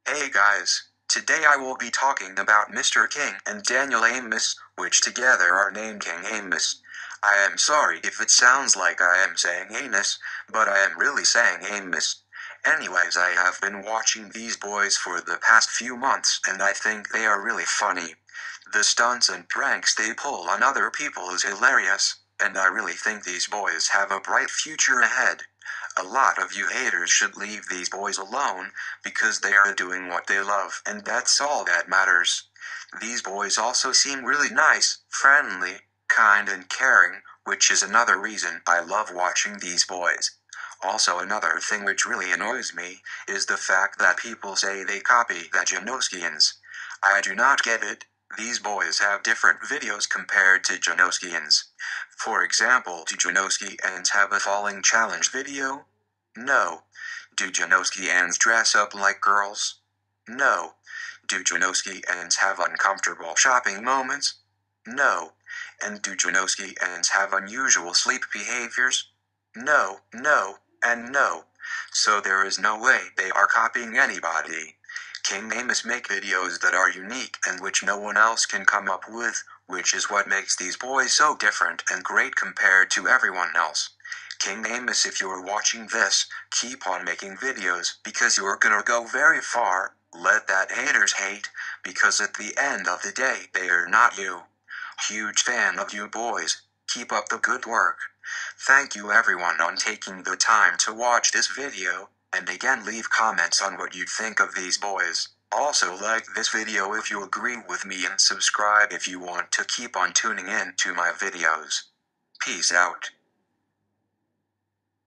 Hey guys, today I will be talking about Mr. King and Daniel Amos, which together are named King Amos. I am sorry if it sounds like I am saying anus, but I am really saying Amos. Anyways, I have been watching these boys for the past few months and I think they are really funny. The stunts and pranks they pull on other people is hilarious, and I really think these boys have a bright future ahead. A lot of you haters should leave these boys alone, because they are doing what they love, and that's all that matters. These boys also seem really nice, friendly, kind and caring, which is another reason I love watching these boys. Also another thing which really annoys me, is the fact that people say they copy the Janoskians. I do not get it. These boys have different videos compared to Janoskians. For example, do Janoskians have a falling challenge video? No. Do Janoskians dress up like girls? No. Do Janoskians have uncomfortable shopping moments? No. And do Janoskians have unusual sleep behaviors? No, no, and no. So there is no way they are copying anybody. King Amos make videos that are unique and which no one else can come up with, which is what makes these boys so different and great compared to everyone else. King Amos, if you're watching this, keep on making videos because you're gonna go very far. Let that haters hate, because at the end of the day they are not you. Huge fan of you boys. Keep up the good work. Thank you everyone on taking the time to watch this video, and again leave comments on what you think of these boys. Also like this video if you agree with me and subscribe if you want to keep on tuning in to my videos. Peace out.